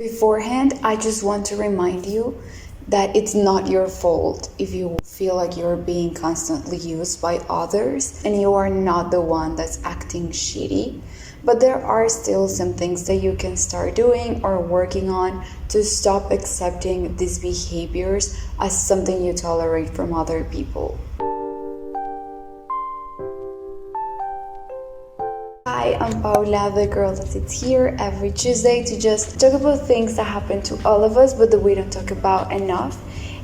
Beforehand, I just want to remind you that it's not your fault if you feel like you're being constantly used by others and you are not the one that's acting shitty. But there are still some things that you can start doing or working on to stop accepting these behaviors as something you tolerate from other people. Hi, I'm Paula, the girl that sits here every Tuesday to just talk about things that happen to all of us but that we don't talk about enough.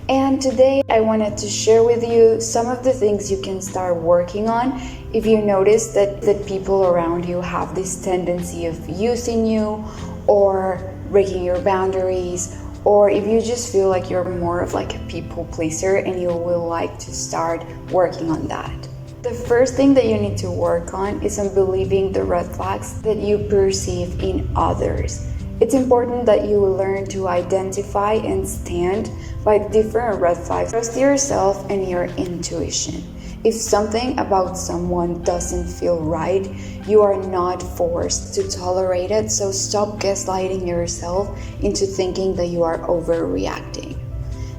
And today I wanted to share with you some of the things you can start working on if you notice that people around you have this tendency of using you or breaking your boundaries, or if you just feel like you're more of like a people pleaser and you will like to start working on that. The first thing that you need to work on is on believing the red flags that you perceive in others. It's important that you learn to identify and stand by different red flags. Trust yourself and your intuition. If something about someone doesn't feel right, you are not forced to tolerate it, so stop gaslighting yourself into thinking that you are overreacting.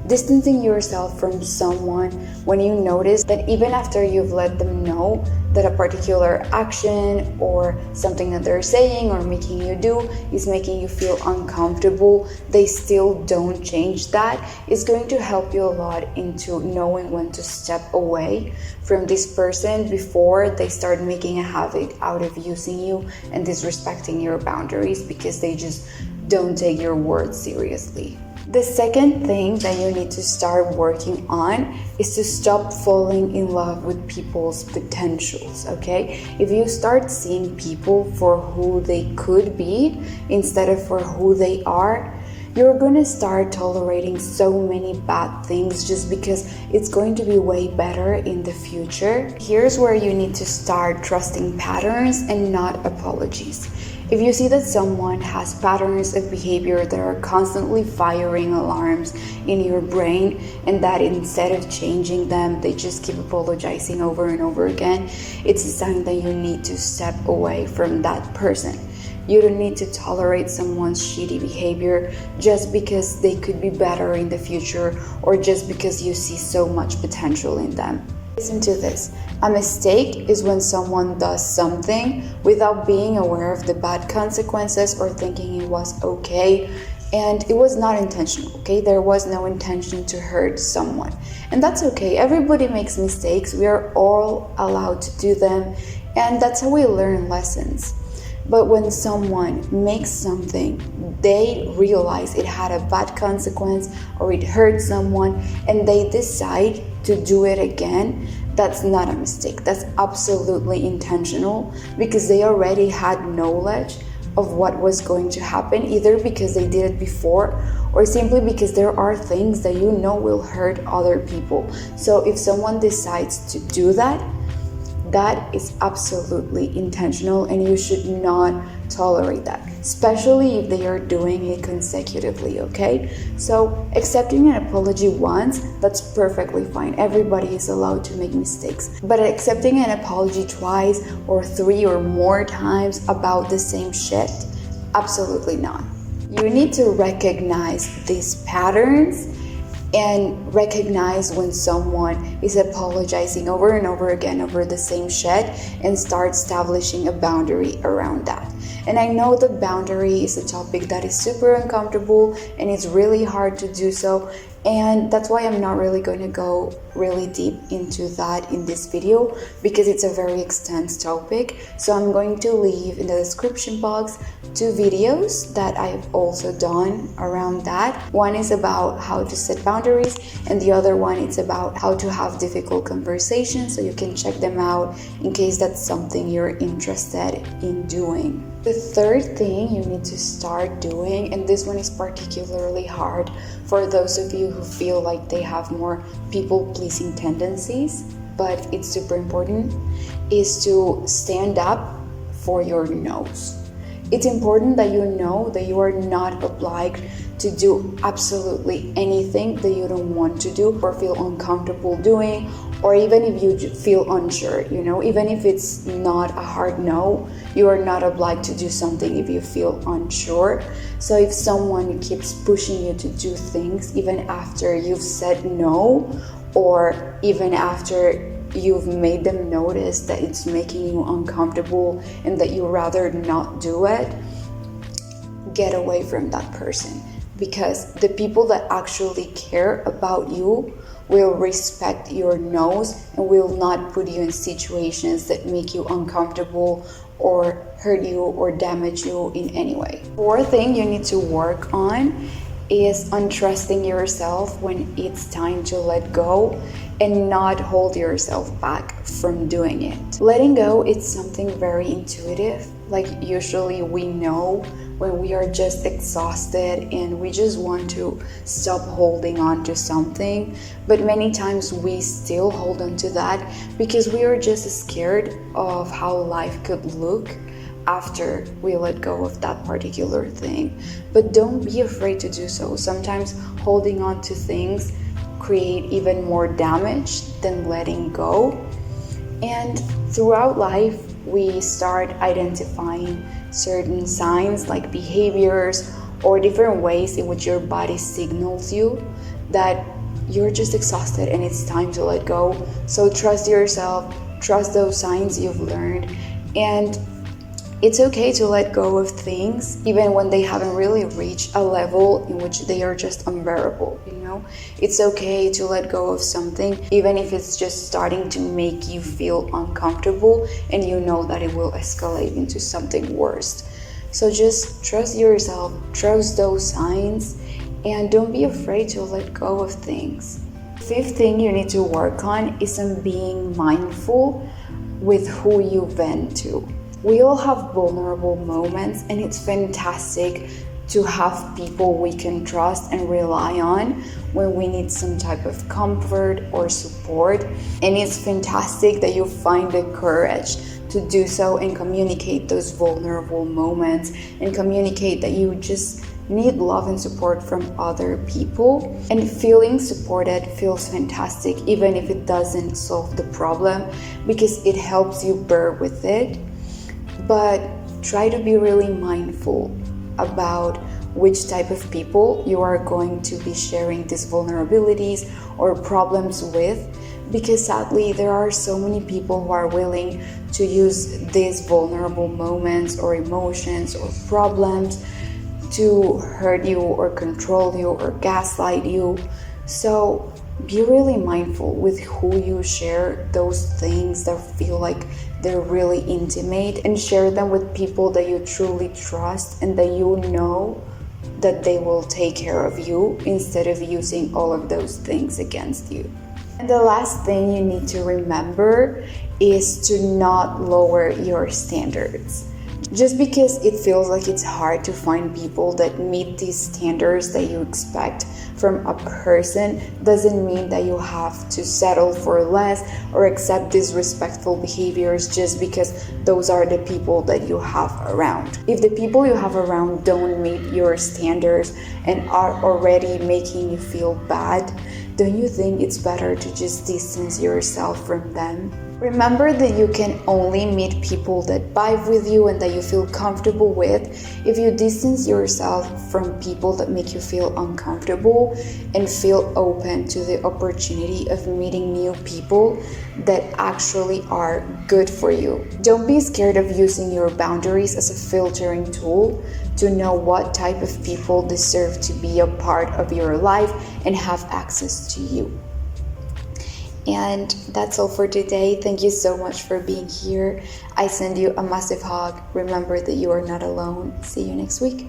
Distancing yourself from someone when you notice that even after you've let them know that a particular action or something that they're saying or making you do is making you feel uncomfortable, they still don't change that, is going to help you a lot into knowing when to step away from this person before they start making a habit out of using you and disrespecting your boundaries because they just don't take your words seriously. The second thing that you need to start working on is to stop falling in love with people's potentials, okay? If you start seeing people for who they could be instead of for who they are, you're gonna start tolerating so many bad things just because it's going to be way better in the future. Here's where you need to start trusting patterns and not apologies. If you see that someone has patterns of behavior that are constantly firing alarms in your brain and that instead of changing them, they just keep apologizing over and over again, it's a sign that you need to step away from that person. You don't need to tolerate someone's shitty behavior just because they could be better in the future or just because you see so much potential in them. Listen to this. A mistake is when someone does something without being aware of the bad consequences or thinking it was okay, and it was not intentional, okay? There was no intention to hurt someone. And that's okay. Everybody makes mistakes. We are all allowed to do them, and that's how we learn lessons. But when someone makes something, they realize it had a bad consequence or it hurt someone and they decide to do it again, that's not a mistake. That's absolutely intentional because they already had knowledge of what was going to happen, either because they did it before or simply because there are things that you know will hurt other people. So if someone decides to do that, that is absolutely intentional and you should not tolerate that, especially if they are doing it consecutively, okay? So accepting an apology once, that's perfectly fine. Everybody is allowed to make mistakes. But accepting an apology twice or 3 or more times about the same shit, absolutely not. You need to recognize these patterns and recognize when someone is apologizing over and over again over the same shit and start establishing a boundary around that. And I know the boundary is a topic that is super uncomfortable and it's really hard to do so, and that's why I'm not really going to go really deep into that in this video because it's a very extensive topic. So I'm going to leave in the description box 2 videos that I've also done around that. One is about how to set boundaries and the other one is about how to have difficult conversations, so you can check them out in case that's something you're interested in doing. The third thing you need to start doing, and this one is particularly hard for those of you who feel like they have more people-pleasing tendencies, but it's super important, is to stand up for your no's. It's important that you know that you are not obliged to do absolutely anything that you don't want to do or feel uncomfortable doing, or even if you feel unsure, even if it's not a hard no, you are not obliged to do something if you feel unsure. So if someone keeps pushing you to do things even after you've said no, or even after you've made them notice that it's making you uncomfortable and that you'd rather not do it, get away from that person. Because the people that actually care about you will respect your no's and will not put you in situations that make you uncomfortable or hurt you or damage you in any way. Fourth thing you need to work on is untrusting yourself when it's time to let go and not hold yourself back from doing it. Letting go is something very intuitive. Like usually we know when we are just exhausted and we just want to stop holding on to something, but many times we still hold on to that because we are just scared of how life could look after we let go of that particular thing. But don't be afraid to do so. Sometimes holding on to things create even more damage than letting go. And throughout life, we start identifying certain signs like behaviors or different ways in which your body signals you that you're just exhausted and it's time to let go. So trust yourself, trust those signs you've learned, and it's okay to let go of things even when they haven't really reached a level in which they are just unbearable, It's okay to let go of something even if it's just starting to make you feel uncomfortable and you know that it will escalate into something worse. So just trust yourself, trust those signs, and don't be afraid to let go of things. Fifth thing you need to work on is on being mindful with who you vent to. We all have vulnerable moments, and it's fantastic to have people we can trust and rely on when we need some type of comfort or support. And it's fantastic that you find the courage to do so and communicate those vulnerable moments and communicate that you just need love and support from other people. And feeling supported feels fantastic even if it doesn't solve the problem, because it helps you bear with it. But try to be really mindful about which type of people you are going to be sharing these vulnerabilities or problems with, because sadly there are so many people who are willing to use these vulnerable moments or emotions or problems to hurt you or control you or gaslight you. So be really mindful with who you share those things that feel like they're really intimate, and share them with people that you truly trust and that you know that they will take care of you instead of using all of those things against you. And the last thing you need to remember is to not lower your standards. Just because it feels like it's hard to find people that meet these standards that you expect from a person doesn't mean that you have to settle for less or accept disrespectful behaviors just because those are the people that you have around. If the people you have around don't meet your standards and are already making you feel bad, don't you think it's better to just distance yourself from them? Remember that you can only meet people that vibe with you and that you feel comfortable with. If you distance yourself from people that make you feel uncomfortable and feel open to the opportunity of meeting new people that actually are good for you. Don't be scared of using your boundaries as a filtering tool to know what type of people deserve to be a part of your life and have access to you. And that's all for today. Thank you so much for being here. I send you a massive hug. Remember that you are not alone. See you next week.